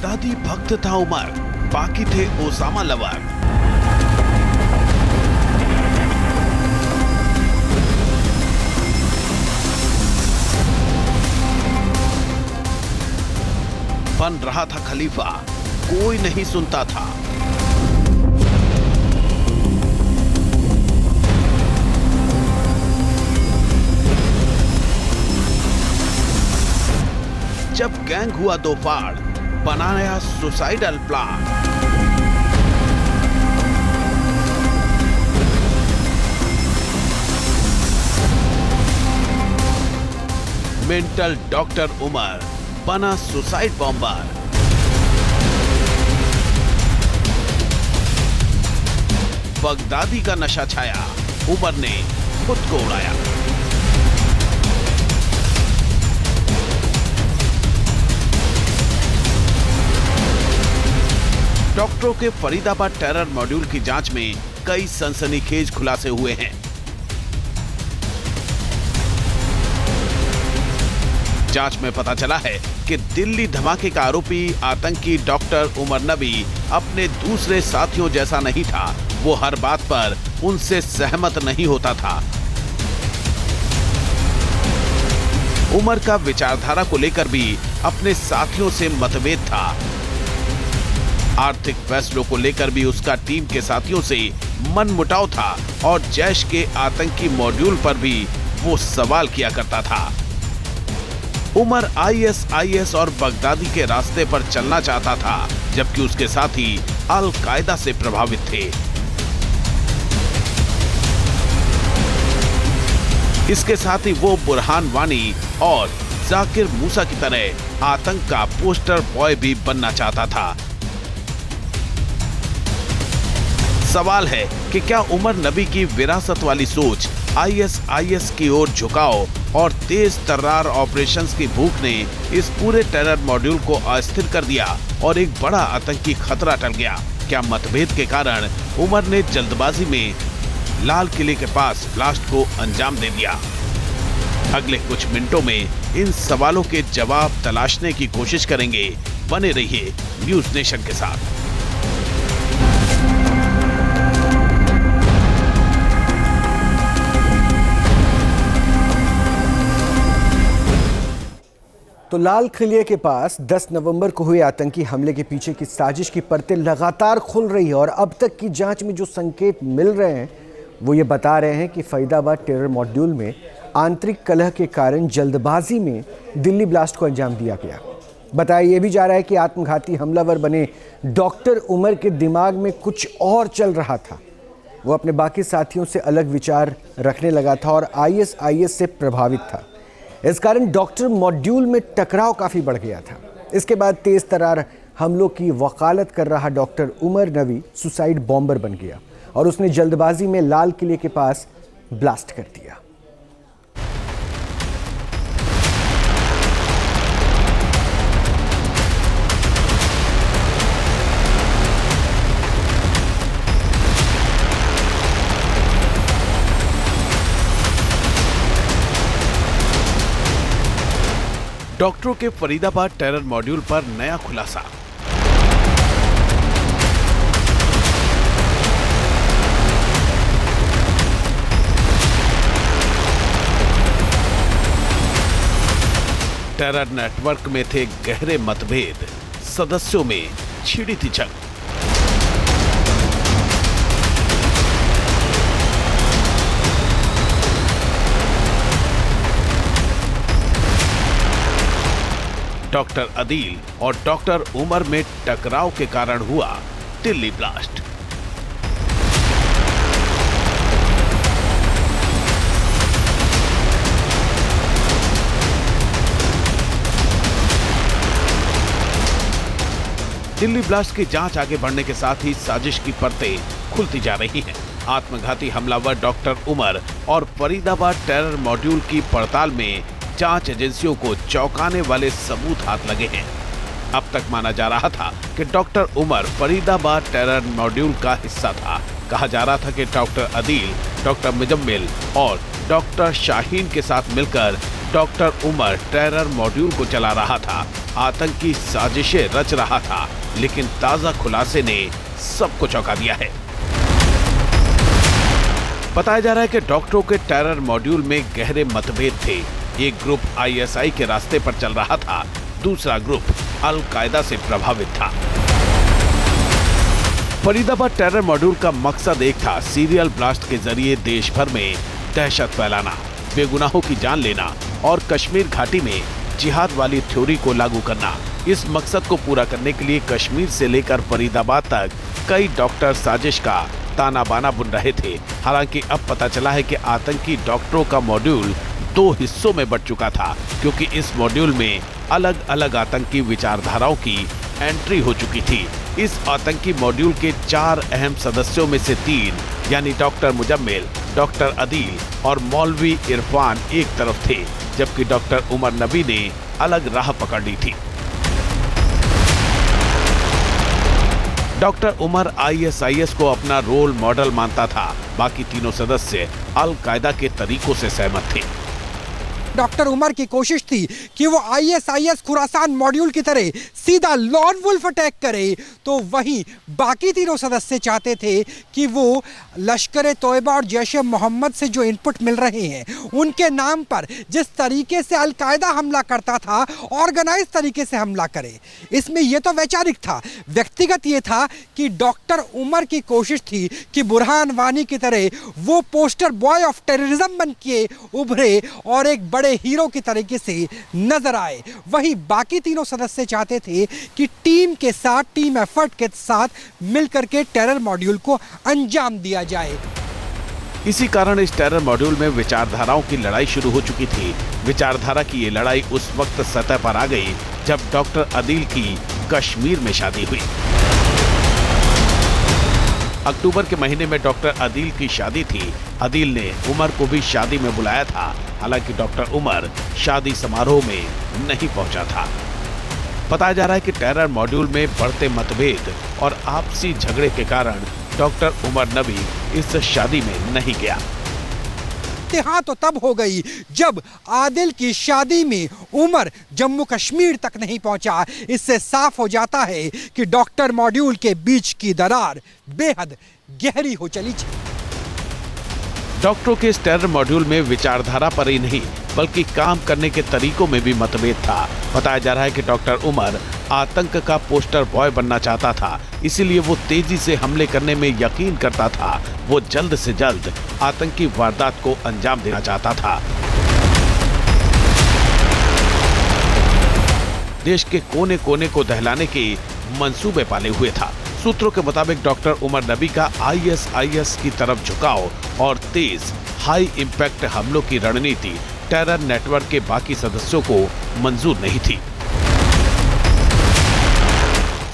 Baghdadi भक्त था उमर, बाकी थे ओसामा लवर। बन रहा था खलीफा, कोई नहीं सुनता था। जब गैंग हुआ दो फाड़, बनाया suicidal plan. Mental doctor Umar बना सुसाइड बॉम्बर। बगदादी का नशा छाया, उमर ने खुद को उड़ाया। डॉक्टरों के फरीदाबाद टेरर मॉड्यूल की जांच में कई सनसनीखेज खुलासे हुए हैं। जांच में पता चला है कि दिल्ली धमाके का आरोपी आतंकी डॉक्टर उमर नबी अपने दूसरे साथियों जैसा नहीं था। वो हर बात पर उनसे सहमत नहीं होता था। उमर का विचारधारा को लेकर भी अपने साथियों से मतभेद था। आर्थिक फैसलों को लेकर भी उसका टीम के साथियों से मनमुटाव था और जैश के आतंकी मॉड्यूल पर भी वो सवाल किया करता था। उमर आईएसआईएस और बगदादी के रास्ते पर चलना चाहता था, जबकि उसके साथी अल कायदा से प्रभावित थे। इसके साथ ही वो बुरहान वानी और जाकिर मूसा की तरह आतंक का पोस्टर बॉय भी बनना चाहता था। सवाल है कि क्या उमर नबी की विरासत वाली सोच, आईएसआईएस की ओर झुकाव और तेज तर्रार ऑपरेशंस की भूख ने इस पूरे टेरर मॉड्यूल को अस्थिर कर दिया और एक बड़ा आतंकी खतरा टल गया? क्या मतभेद के कारण उमर ने जल्दबाजी में लाल किले के पास ब्लास्ट को अंजाम दे दिया? अगले कुछ मिनटों में इन सवालों के जवाब तलाशने की कोशिश करेंगे। बने रहिए न्यूज नेशन के साथ। तो लाल किले के पास 10 नवंबर को हुए आतंकी हमले के पीछे की साजिश की परतें लगातार खुल रही है और अब तक की जांच में जो संकेत मिल रहे हैं वो ये बता रहे हैं कि फरीदाबाद टेरर मॉड्यूल में आंतरिक कलह के कारण जल्दबाजी में दिल्ली ब्लास्ट को अंजाम दिया गया। बताया ये भी जा रहा है कि आत्मघाती हमलावर बने डॉक्टर उमर के दिमाग में कुछ और चल रहा था। वो अपने बाकी साथियों से अलग विचार रखने लगा था और आईएसआईएस से प्रभावित था। इस कारण डॉक्टर मॉड्यूल में टकराव काफ़ी बढ़ गया था। इसके बाद तेज तर्रार हमलों की वकालत कर रहा डॉक्टर उमर नबी सुसाइड बॉम्बर बन गया और उसने जल्दबाजी में लाल किले के पास ब्लास्ट कर दिया। डॉक्टरों के फरीदाबाद टेरर मॉड्यूल पर नया खुलासा। टेरर नेटवर्क में थे गहरे मतभेद, सदस्यों में छिड़ी थी जंग। डॉक्टर अदील और डॉक्टर उमर में टकराव के कारण हुआ दिल्ली ब्लास्ट। दिल्ली ब्लास्ट की जांच आगे बढ़ने के साथ ही साजिश की परतें खुलती जा रही हैं। आत्मघाती हमलावर डॉक्टर उमर और फरीदाबाद टेरर मॉड्यूल की पड़ताल में जांच एजेंसियों को चौंकाने वाले सबूत हाथ लगे हैं। अब तक माना जा रहा था कि doctor Umar Faridabad terror module का हिस्सा था। कहा जा रहा था कि डॉक्टर अदील, डॉक्टर मुजम्मिल और डॉक्टर शाहीन के साथ मिलकर डॉक्टर उमर टेरर मॉड्यूल को चला रहा था। आतंकी साजिशें रच रहा था, लेकिन ताजा खुलासे ने सबको चौंका दिया है। बताया जा रहा है कि डॉक्टरों के टेरर मॉड्यूल में गहरे मतभेद थे। एक ग्रुप आईएसआई के रास्ते पर चल रहा था, दूसरा ग्रुप अल कायदा से प्रभावित था। फरीदाबाद टेरर मॉड्यूल का मकसद एक था, सीरियल ब्लास्ट के जरिए देश भर में दहशत फैलाना, बेगुनाहों की जान लेना और कश्मीर घाटी में जिहाद वाली थ्योरी को लागू करना। इस मकसद को पूरा करने के लिए कश्मीर से लेकर फरीदाबाद तक कई डॉक्टर साजिश का ताना बाना बुन रहे थे। हालांकि अब पता चला है कि आतंकी डॉक्टरों का मॉड्यूल 2 हिस्सों में बंट चुका था, क्योंकि इस मॉड्यूल में अलग अलग आतंकी विचारधाराओं की एंट्री हो चुकी थी। इस आतंकी मॉड्यूल के 4 अहम सदस्यों में से 3 यानी डॉक्टर मुजम्मिल, डॉक्टर अदील और मौलवी इरफान एक तरफ थे, जबकि डॉक्टर उमर नबी ने अलग राह पकड़ ली थी। डॉक्टर उमर आईएसआईएस को अपना रोल मॉडल मानता था, बाकी तीनों सदस्य अल कायदा के तरीकों से सहमत थे। डॉक्टर उमर की कोशिश थी कि वो आईएसआईएस खुरासान मॉड्यूल की तरह सीधा लॉन वुल्फ अटैक करे, तो वहीं बाकी तीनों सदस्य चाहते थे कि वो लश्कर तोयबा और जैश ए मोहम्मद से जो इनपुट मिल रहे हैं उनके नाम पर जिस तरीके से अल कायदा हमला करता था, ऑर्गेनाइज तरीके से हमला करे। इसमें यह तो वैचारिक था, व्यक्तिगत ये था कि डॉक्टर उमर की कोशिश थी कि बुरहान वानी की तरह वो पोस्टर बॉय ऑफ टेररिज्म बन के उभरे और एक बड़े हीरो की तरीके से नजर आए। वहीं बाकी तीनों सदस्य चाहते थे कि टीम के साथ, टीम एफर्ट के साथ मिलकर के टेरर मॉड्यूल को अंजाम दिया जाए। इसी कारण इस टेरर मॉड्यूल में विचारधाराओं की लड़ाई शुरू हो चुकी थी। विचारधारा की ये लड़ाई उस वक्त सतह पर आ गई जब डॉक्टर अदील की कश्मीर में शादी हुई। अक्टूबर के महीने में डॉक्टर अदील की शादी थी। अदील ने उमर को भी शादी में बुलाया था, हालांकि डॉक्टर उमर शादी समारोह में नहीं पहुंचा था। बताया जा रहा है कि टेरर मॉड्यूल में बढ़ते मतभेद और आपसी झगड़े के कारण डॉक्टर उमर नबी इस शादी में नहीं गया। हाँ तो तब हो गई जब आदिल की शादी में उमर जम्मू कश्मीर तक नहीं पहुंचा। इससे साफ हो जाता है कि डॉक्टर मॉड्यूल के बीच की दरार बेहद गहरी हो चली थी। डॉक्टरों के इस टेरर मॉड्यूल में विचारधारा पर ही नहीं बल्कि काम करने के तरीकों में भी मतभेद था। बताया जा रहा है कि डॉक्टर उमर आतंक का पोस्टर बॉय बनना चाहता था, इसीलिए वो तेजी से हमले करने में यकीन करता था। वो जल्द से जल्द आतंकी वारदात को अंजाम देना चाहता था। देश के कोने कोने को दहलाने के मंसूबे पाले हुए था। सूत्रों के मुताबिक डॉक्टर उमर नबी का आईएसआईएस की तरफ झुकाव और तेज हाई इंपैक्ट हमलों की रणनीति टेरर नेटवर्क के बाकी सदस्यों को मंजूर नहीं थी।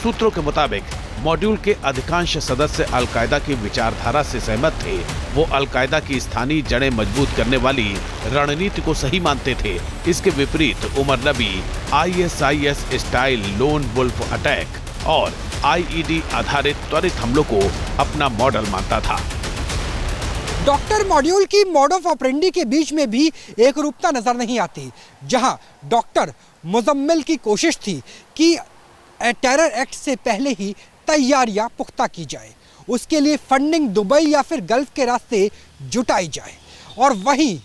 सूत्रों के मुताबिक मॉड्यूल के अधिकांश सदस्य अल कायदा की विचारधारा से सहमत थे। वो अल कायदा की स्थानीय जड़ें मजबूत करने वाली रणनीति को सही मानते थे। इसके विपरीत Umar Nabi ISIS style lone wolf attack और आईईडी आधारित त्वरित हमलों को अपना मॉडल मानता था। डॉक्टर मॉड्यूल की मोड ऑफ ऑपरेंडी के बीच में भी एक रूपता नजर नहीं आती। जहां डॉक्टर मुजम्मिल की कोशिश थी कि टेरर एक्ट से पहले ही तैयारियां पुख्ता की जाए, उसके लिए फंडिंग दुबई या फिर गल्फ के रास्ते जुटाई जाए, और वहीं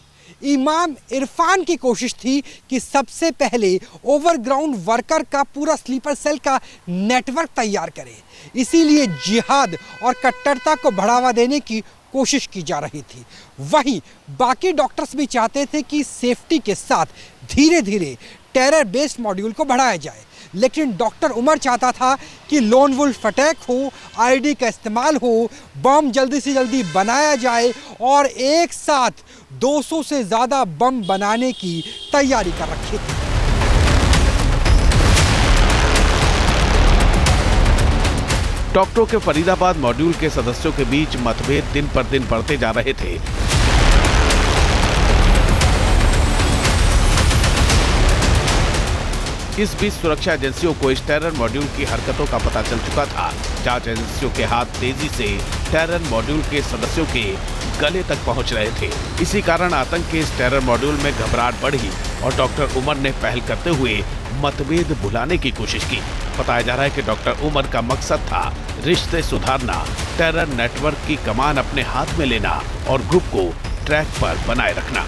इमाम इरफान की कोशिश थी कि सबसे पहले ओवरग्राउंड वर्कर का पूरा स्लीपर सेल का नेटवर्क तैयार करे। इसीलिए जिहाद और कट्टरता को बढ़ावा देने की कोशिश की जा रही थी। वहीं बाकी डॉक्टर्स भी चाहते थे कि सेफ्टी के साथ धीरे धीरे टेरर बेस्ड मॉड्यूल को बढ़ाया जाए, लेकिन डॉक्टर उमर चाहता था कि लोन वुल्फ अटैक हो, आईडी का इस्तेमाल हो, बम जल्दी से जल्दी बनाया जाए और एक साथ 200 से ज़्यादा बम बनाने की तैयारी कर रखी थी। डॉक्टरों के फरीदाबाद मॉड्यूल के सदस्यों के बीच मतभेद दिन पर दिन बढ़ते जा रहे थे। इस बीच सुरक्षा एजेंसियों को इस टेरर मॉड्यूल की हरकतों का पता चल चुका था। जांच एजेंसियों के हाथ तेजी से टेरर मॉड्यूल के सदस्यों के गले तक पहुंच रहे थे। इसी कारण आतंक के इस टेरर मॉड्यूल में घबराहट बढ़ी और डॉक्टर उमर ने पहल करते हुए मतभेद भुलाने की कोशिश की। बताया जा रहा है कि डॉक्टर उमर का मकसद था रिश्ते सुधारना, टेरर नेटवर्क की कमान अपने हाथ में लेना और ग्रुप को ट्रैक पर बनाए रखना।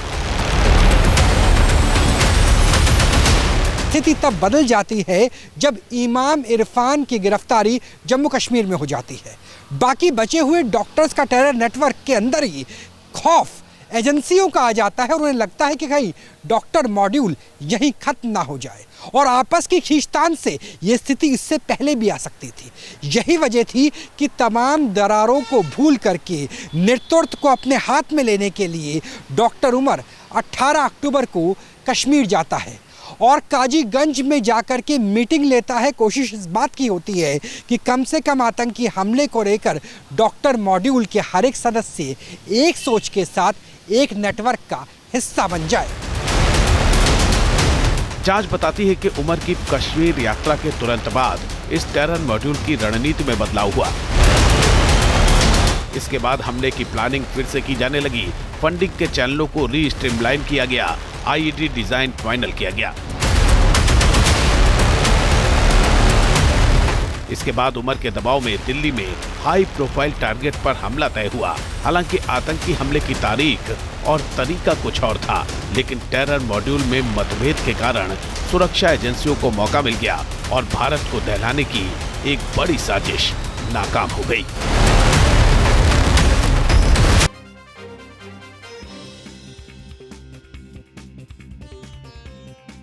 स्थिति तब बदल जाती है जब इमाम इरफान की गिरफ्तारी जम्मू कश्मीर में हो जाती है। बाकी बचे हुए डॉक्टर्स का टेरर नेटवर्क के अंदर ही खौफ एजेंसियों का आ जाता है और उन्हें लगता है कि कहीं डॉक्टर मॉड्यूल यहीं खत्म ना हो जाए, और आपस की खींचतान से ये स्थिति इससे पहले भी आ सकती थी। यही वजह थी कि तमाम दरारों को भूल करके नेतृत्व को अपने हाथ में लेने के लिए डॉक्टर उमर 18 अक्टूबर को कश्मीर जाता है और काजीगंज में जाकर के मीटिंग लेता है। कोशिश इस बात की होती है कि कम से कम आतंकी हमले को लेकर डॉक्टर मॉड्यूल के हर एक सदस्य एक सोच के साथ एक नेटवर्क का हिस्सा बन जाए। जांच बताती है कि उमर की कश्मीर यात्रा के तुरंत बाद इस टेरर मॉड्यूल की रणनीति में बदलाव हुआ। इसके बाद हमले की प्लानिंग फिर से की जाने लगी। फंडिंग के चैनलों को री-स्ट्रीमलाइन किया गया, आईईडी डिजाइन फाइनल किया गया। इसके बाद उमर के दबाव में दिल्ली में हाई प्रोफाइल टारगेट पर हमला तय हुआ। हालांकि आतंकी हमले की तारीख और तरीका कुछ और था, लेकिन टेरर मॉड्यूल में मतभेद के कारण सुरक्षा एजेंसियों को मौका मिल गया और भारत को दहलाने की एक बड़ी साजिश नाकाम हो गई।